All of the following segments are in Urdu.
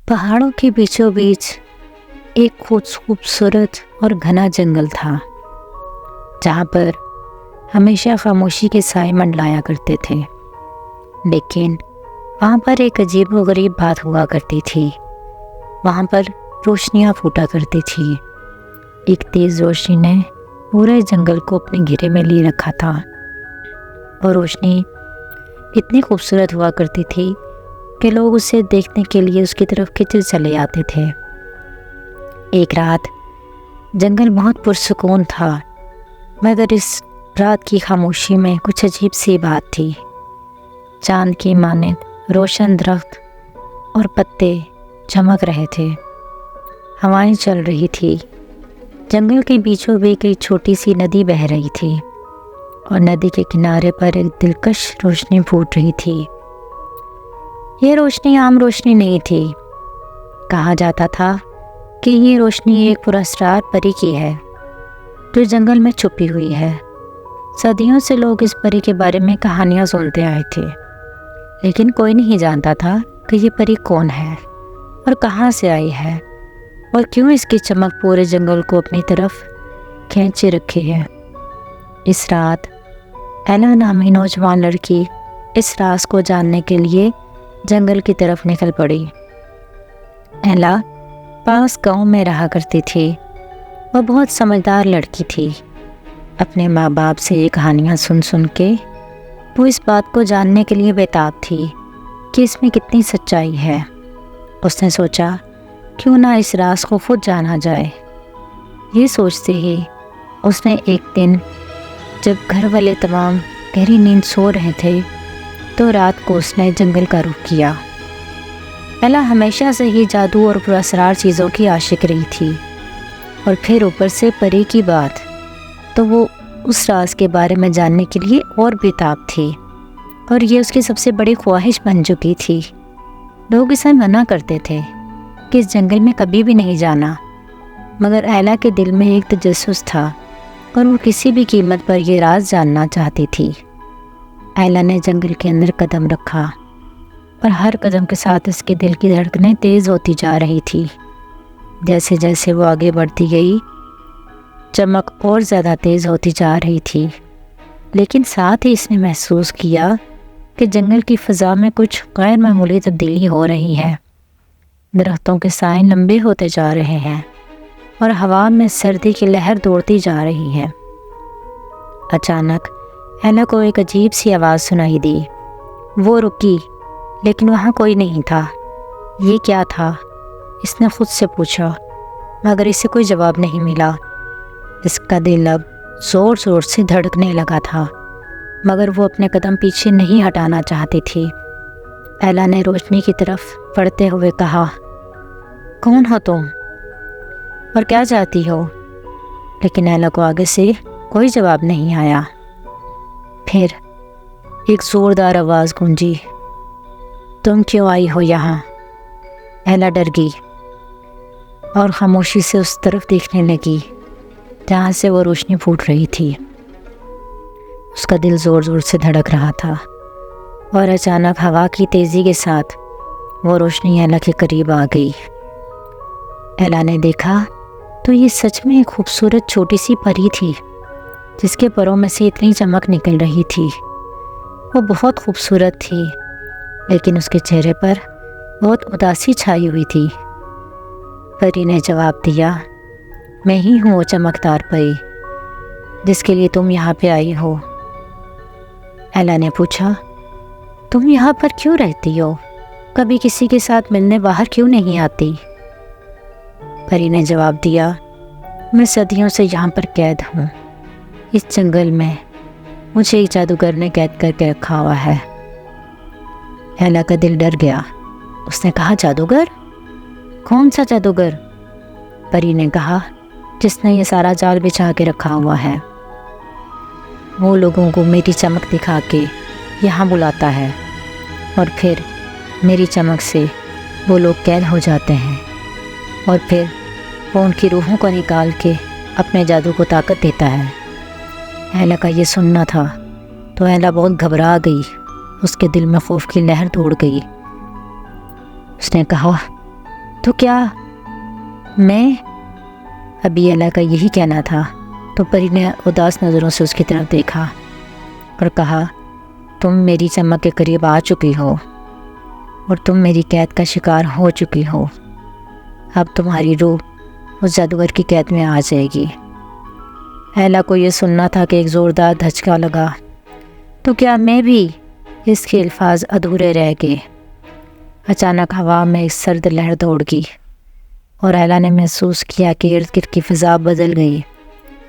پہاڑوں کے بیچوں بیچ ایک خوبصورت اور گھنا جنگل تھا، جہاں پر ہمیشہ خاموشی کے سائے منڈلایا کرتے تھے۔ لیکن وہاں پر ایک عجیب و غریب بات ہوا کرتی تھی۔ وہاں پر روشنیاں پھوٹا کرتی تھی۔ ایک تیز روشنی نے پورے جنگل کو اپنے گھیرے میں لیے رکھا تھا، اور روشنی اتنی خوبصورت ہوا کرتی تھی کہ لوگ اسے دیکھنے کے لیے اس کی طرف کھنچے چلے آتے تھے۔ ایک رات جنگل بہت پرسکون تھا، مگر اس رات کی خاموشی میں کچھ عجیب سی بات تھی۔ چاند کی مانند روشن درخت اور پتے چمک رہے تھے، ہوائیں چل رہی تھی، جنگل کے بیچوں بیچ ایک چھوٹی سی ندی بہہ رہی تھی، اور ندی کے کنارے پر ایک دلکش روشنی پھوٹ رہی تھی۔ یہ روشنی عام روشنی نہیں تھی۔ کہا جاتا تھا کہ یہ روشنی ایک پراسرار پری کی ہے جو جنگل میں چھپی ہوئی ہے۔ صدیوں سے لوگ اس پری کے بارے میں کہانیاں سنتے آئے تھے، لیکن کوئی نہیں جانتا تھا کہ یہ پری کون ہے اور کہاں سے آئی ہے، اور کیوں اس کی چمک پورے جنگل کو اپنی طرف کھینچے رکھے ہے۔ اس رات ایلا نامی نوجوان لڑکی اس راز کو جاننے کے لیے جنگل کی طرف نکل پڑی۔ ایلا پاس گاؤں میں رہا کرتی تھی۔ وہ بہت سمجھدار لڑکی تھی۔ اپنے ماں باپ سے یہ کہانیاں سن سن کے وہ اس بات کو جاننے کے لیے بےتاب تھی کہ اس میں کتنی سچائی ہے۔ اس نے سوچا کیوں نہ اس راز کو خود جانا جائے۔ یہ سوچتے ہی اس نے ایک دن، جب گھر والے تمام گہری نیند سو رہے تھے، تو رات کو اس نے جنگل کا رخ کیا۔ ایلا ہمیشہ سے ہی جادو اور پراسرار چیزوں کی عاشق رہی تھی، اور پھر اوپر سے پری کی بات، تو وہ اس راز کے بارے میں جاننے کے لیے اور بےتاب تھی، اور یہ اس کی سب سے بڑی خواہش بن چکی تھی۔ لوگ اسے منع کرتے تھے کہ اس جنگل میں کبھی بھی نہیں جانا، مگر ایلا کے دل میں ایک تجسس تھا، اور وہ کسی بھی قیمت پر یہ راز جاننا چاہتی تھی۔ ایلا نے جنگل کے اندر قدم رکھا، اور ہر قدم کے ساتھ اس کے دل کی دھڑکنیں تیز ہوتی جا رہی تھی۔ جیسے جیسے وہ آگے بڑھتی گئی، چمک اور زیادہ تیز ہوتی جا رہی تھی، لیکن ساتھ ہی اس نے محسوس کیا کہ جنگل کی فضا میں کچھ غیر معمولی تبدیلی ہو رہی ہے۔ درختوں کے سائے لمبے ہوتے جا رہے ہیں، اور ہوا میں سردی کی لہر دوڑتی جا رہی ہے۔ اچانک ایلا کو ایک عجیب سی آواز سنائی دی۔ وہ رکی، لیکن وہاں کوئی نہیں تھا۔ یہ کیا تھا؟ اس نے خود سے پوچھا، مگر اسے کوئی جواب نہیں ملا۔ اس کا دل اب زور زور سے دھڑکنے لگا تھا، مگر وہ اپنے قدم پیچھے نہیں ہٹانا چاہتی تھی۔ ایلا نے روشنی کی طرف بڑھتے ہوئے کہا، کون ہو تم اور کیا چاہتی ہو؟ لیکن ایلا کو آگے سے کوئی جواب نہیں آیا۔ پھر ایک زوردار آواز گونجی، تم کیوں آئی ہو یہاں؟ ایلا ڈر گئی اور خاموشی سے اس طرف دیکھنے لگی جہاں سے وہ روشنی پھوٹ رہی تھی۔ اس کا دل زور زور سے دھڑک رہا تھا، اور اچانک ہوا کی تیزی کے ساتھ وہ روشنی ایلا کے قریب آ گئی۔ ایلا نے دیکھا تو یہ سچ میں ایک خوبصورت چھوٹی سی پری تھی، جس کے پروں میں سے اتنی چمک نکل رہی تھی۔ وہ بہت خوبصورت تھی، لیکن اس کے چہرے پر بہت اداسی چھائی ہوئی تھی۔ پری نے جواب دیا، میں ہی ہوں وہ چمکدار پری جس کے لیے تم یہاں پہ آئی ہو۔ ایلا نے پوچھا، تم یہاں پر کیوں رہتی ہو؟ کبھی کسی کے ساتھ ملنے باہر کیوں نہیں آتی؟ پری نے جواب دیا، میں صدیوں سے یہاں پر قید ہوں۔ اس جنگل میں مجھے ایک جادوگر نے قید کر کے رکھا ہوا ہے۔ ایلا کا دل ڈر گیا۔ اس نے کہا، جادوگر؟ کون سا جادوگر؟ پری نے کہا، جس نے یہ سارا جال بچھا کے رکھا ہوا ہے۔ وہ لوگوں کو میری چمک دکھا کے یہاں بلاتا ہے، اور پھر میری چمک سے وہ لوگ قید ہو جاتے ہیں، اور پھر وہ ان کی روحوں کو نکال کے اپنے جادو کو طاقت دیتا ہے۔ ایلا کا یہ سننا تھا تو ایلا بہت گھبرا گئی۔ اس کے دل میں خوف کی لہر دوڑ گئی۔ اس نے کہا، تو کیا میں؟ ابھی اللہ کا یہی کہنا تھا تو پری نے اداس نظروں سے اس کی طرف دیکھا اور کہا، تم میری چمک کے قریب آ چکی ہو اور تم میری قید کا شکار ہو چکی ہو۔ اب تمہاری روح اس جادوگر کی قید میں آ جائے گی۔ ایلا کو یہ سننا تھا کہ ایک زوردار دھچکا لگا۔ تو کیا میں بھی؟ اس کے الفاظ ادھورے رہ گئے۔ اچانک ہوا میں ایک سرد لہر دوڑ گئی اور ایلا نے محسوس کیا کہ ارد گرد کی فضا بدل گئی۔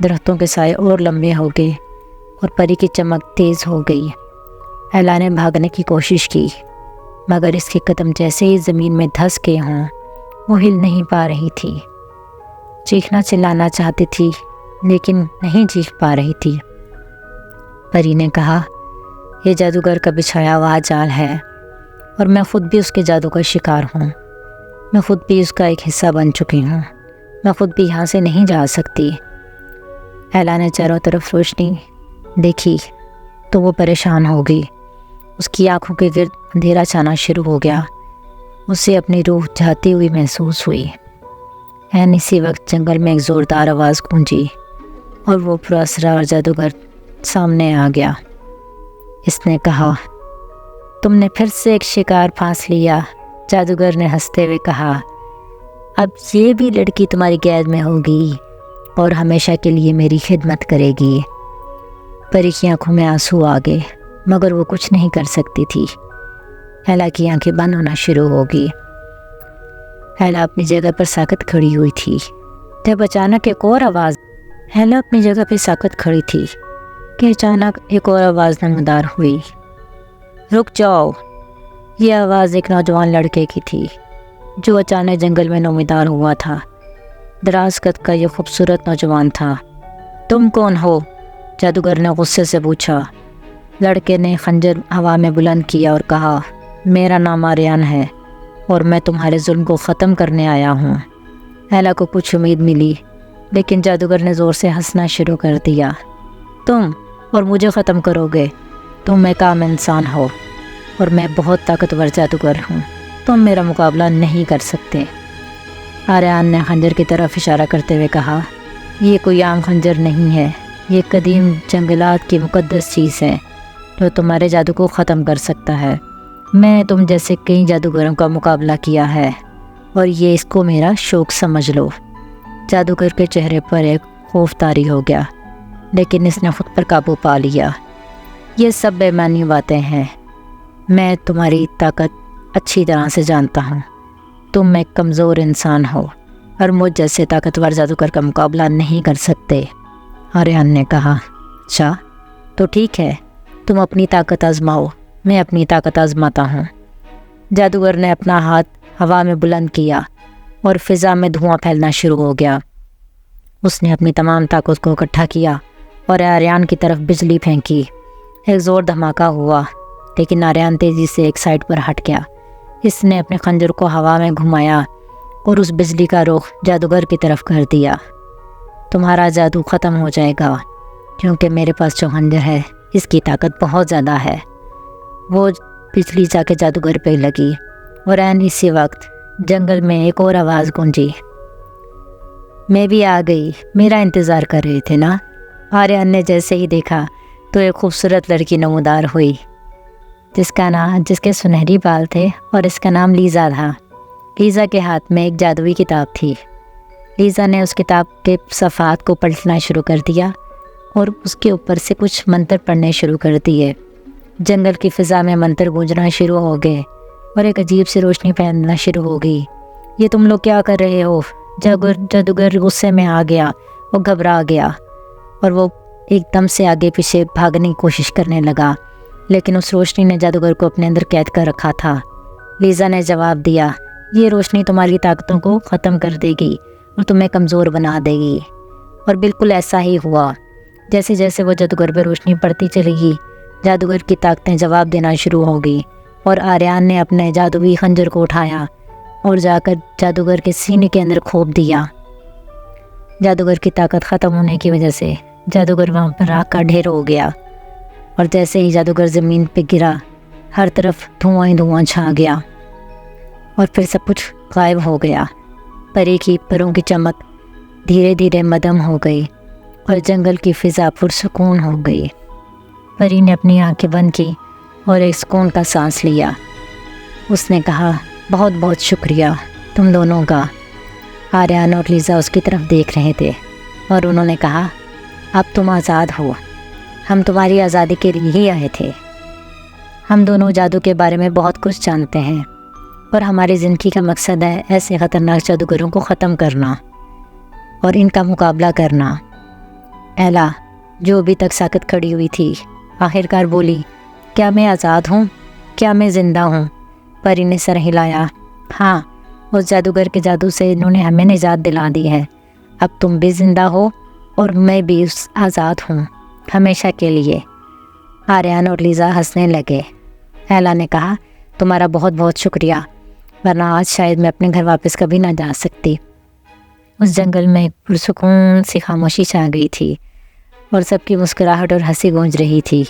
درختوں کے سائے اور لمبے ہو گئے اور پری کی چمک تیز ہو گئی۔ ایلا نے بھاگنے کی کوشش کی مگر اس کے قدم جیسے ہی زمین میں دھس گئے ہوں وہ ہل نہیں پا رہی تھی۔ چیخنا چلانا چاہتی تھی لیکن نہیں چیخ پا رہی تھی۔ پری نے کہا، یہ جادوگر کا بچھایا ہوا جال ہے اور میں خود بھی اس کے جادو کا شکار ہوں۔ میں خود بھی اس کا ایک حصہ بن چکی ہوں۔ میں خود بھی یہاں سے نہیں جا سکتی۔ ایلا نے چاروں طرف روشنی دیکھی تو وہ پریشان ہو گئی۔ اس کی آنکھوں کے گرد اندھیرا چھانا شروع ہو گیا۔ اسے اپنی روح جاتی ہوئی محسوس ہوئی۔ عین اسی وقت جنگل میں ایک زوردار آواز گونجی اور وہ پراسرار جادوگر سامنے آ گیا۔ اس نے کہا، تم نے پھر سے ایک شکار پھانس لیا۔ جادوگر نے ہنستے ہوئے کہا، اب یہ بھی لڑکی تمہاری قید میں ہوگی اور ہمیشہ کے لیے میری خدمت کرے گی۔ پری کی آنکھوں میں آنسو آ گئے مگر وہ کچھ نہیں کر سکتی تھی۔ ایلا کی آنکھیں بند ہونا شروع ہو گئی۔ ایلا اپنی جگہ پر ساکت کھڑی ہوئی تھی جب اچانک ایک اور آواز ایلا اپنی جگہ پہ ساکت کھڑی تھی کہ اچانک ایک اور آواز نمودار ہوئی، رک جاؤ۔ یہ آواز ایک نوجوان لڑکے کی تھی جو اچانک جنگل میں نمودار ہوا تھا۔ دراز قد کا یہ خوبصورت نوجوان تھا۔ تم کون ہو؟ جادوگر نے غصے سے پوچھا۔ لڑکے نے خنجر ہوا میں بلند کیا اور کہا، میرا نام آریان ہے اور میں تمہارے ظلم کو ختم کرنے آیا ہوں۔ ایلا کو کچھ امید ملی لیکن جادوگر نے زور سے ہنسنا شروع کر دیا۔ تم اور مجھے ختم کرو گے؟ تم ایک عام انسان ہو اور میں بہت طاقتور جادوگر ہوں۔ تم میرا مقابلہ نہیں کر سکتے۔ آریان نے خنجر کی طرف اشارہ کرتے ہوئے کہا، یہ کوئی عام خنجر نہیں ہے، یہ قدیم جنگلات کی مقدس چیز ہے جو تمہارے جادو کو ختم کر سکتا ہے۔ میں نے تم جیسے کئی جادوگروں کا مقابلہ کیا ہے اور یہ اس کو میرا شوق سمجھ لو۔ جادوگر کے چہرے پر ایک خوف طاری ہو گیا لیکن اس نے خود پر قابو پا لیا۔ یہ سب بے معنی باتیں ہیں۔ میں تمہاری طاقت اچھی طرح سے جانتا ہوں۔ تم ایک کمزور انسان ہو اور مجھ جیسے طاقتور جادوگر کا مقابلہ نہیں کر سکتے۔ آریان نے کہا، اچھا تو ٹھیک ہے، تم اپنی طاقت آزماؤ، میں اپنی طاقت آزماتا ہوں۔ جادوگر نے اپنا ہاتھ ہوا میں بلند کیا اور فضا میں دھواں پھیلنا شروع ہو گیا۔ اس نے اپنی تمام طاقت کو اکٹھا کیا اور آریان کی طرف بجلی پھینکی۔ ایک زور دھماکہ ہوا لیکن آریان تیزی سے ایک سائڈ پر ہٹ گیا۔ اس نے اپنے خنجر کو ہوا میں گھمایا اور اس بجلی کا رخ جادوگر کی طرف کر دیا۔ تمہارا جادو ختم ہو جائے گا کیونکہ میرے پاس جو خنجر ہے اس کی طاقت بہت زیادہ ہے۔ وہ بجلی جا کے جادوگر پہ لگی اور عین اسی وقت جنگل میں ایک اور آواز گونجی، میں بھی آ گئی، میرا انتظار کر رہے تھے نا؟ آریان نے جیسے ہی دیکھا تو ایک خوبصورت لڑکی نمودار ہوئی جس کے سنہری بال تھے اور اس کا نام لیزا تھا۔ لیزا کے ہاتھ میں ایک جادوئی کتاب تھی۔ لیزا نے اس کتاب کے صفحات کو پلٹنا شروع کر دیا اور اس کے اوپر سے کچھ منتر پڑھنے شروع کر دیے۔ جنگل کی فضا میں منتر گونجنا شروع ہو گئے اور ایک عجیب سی روشنی پھیلنا شروع ہو گئی۔ یہ تم لوگ کیا کر رہے ہو؟ جادوگر غصے میں آ گیا، وہ گھبرا گیا اور وہ ایک دم سے آگے پیچھے بھاگنے کی کوشش کرنے لگا لیکن اس روشنی نے جادوگر کو اپنے اندر قید کر رکھا تھا۔ لیزا نے جواب دیا، یہ روشنی تمہاری طاقتوں کو ختم کر دے گی اور تمہیں کمزور بنا دے گی۔ اور بالکل ایسا ہی ہوا۔ جیسے جیسے وہ جادوگر پہ روشنی پڑتی چلی گئی، جادوگر کی طاقتیں جواب دینا شروع ہو گئی اور آریان نے اپنے جادوئی خنجر کو اٹھایا اور جا کر جادوگر کے سینے کے اندر کھوپ دیا۔ جادوگر کی طاقت ختم ہونے کی وجہ سے جادوگر وہاں پر راکھ کا ڈھیر ہو گیا اور جیسے ہی جادوگر زمین پہ گرا ہر طرف دھواں ہی دھواں چھا گیا اور پھر سب کچھ غائب ہو گیا۔ پری کی پروں کی چمک دھیرے دھیرے مدھم ہو گئی اور جنگل کی فضا پرسکون ہو گئی۔ پری نے اپنی آنکھیں بند کی اور ایک سکون کا سانس لیا۔ اس نے کہا، بہت بہت شکریہ تم دونوں کا۔ آریان اور لیزا اس کی طرف دیکھ رہے تھے اور انہوں نے کہا، اب تم آزاد ہو، ہم تمہاری آزادی کے لیے ہی آئے تھے۔ ہم دونوں جادو کے بارے میں بہت کچھ جانتے ہیں اور ہماری زندگی کا مقصد ہے ایسے خطرناک جادوگروں کو ختم کرنا اور ان کا مقابلہ کرنا۔ ایلا، جو ابھی تک ساکت کھڑی ہوئی تھی، آخرکار بولی، کیا میں آزاد ہوں؟ کیا میں زندہ ہوں؟ پری نے سر ہلایا۔ ہاں، اس جادوگر کے جادو سے انہوں نے ہمیں نجات دلا دی ہے۔ اب تم بھی زندہ ہو اور میں بھی آزاد ہوں، ہمیشہ کے لیے۔ آریان اور لیزا ہنسنے لگے۔ ایلا نے کہا، تمہارا بہت بہت شکریہ، ورنہ آج شاید میں اپنے گھر واپس کبھی نہ جا سکتی۔ اس جنگل میں پرسکون سی خاموشی چھا گئی تھی اور سب کی مسکراہٹ اور ہنسی گونج رہی تھی۔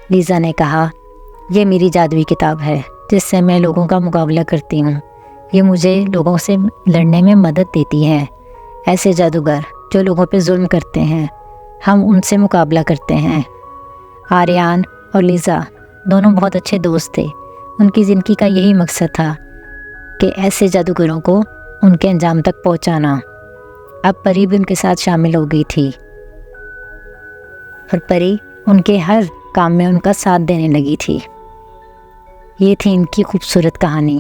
لیزا نے کہا، یہ میری جادوئی کتاب ہے جس سے میں لوگوں کا مقابلہ کرتی ہوں۔ یہ مجھے لوگوں سے لڑنے میں مدد دیتی ہے۔ ایسے جادوگر جو لوگوں پہ ظلم کرتے ہیں، ہم ان سے مقابلہ کرتے ہیں۔ آریان اور لیزا دونوں بہت اچھے دوست تھے۔ ان کی زندگی کا یہی مقصد تھا کہ ایسے جادوگروں کو ان کے انجام تک پہنچانا۔ اب پری بھی ان کے ساتھ شامل ہو گئی تھی اور پری ان کے ہر کام میں ان کا ساتھ دینے لگی تھی۔ یہ تھی ان کی خوبصورت کہانی۔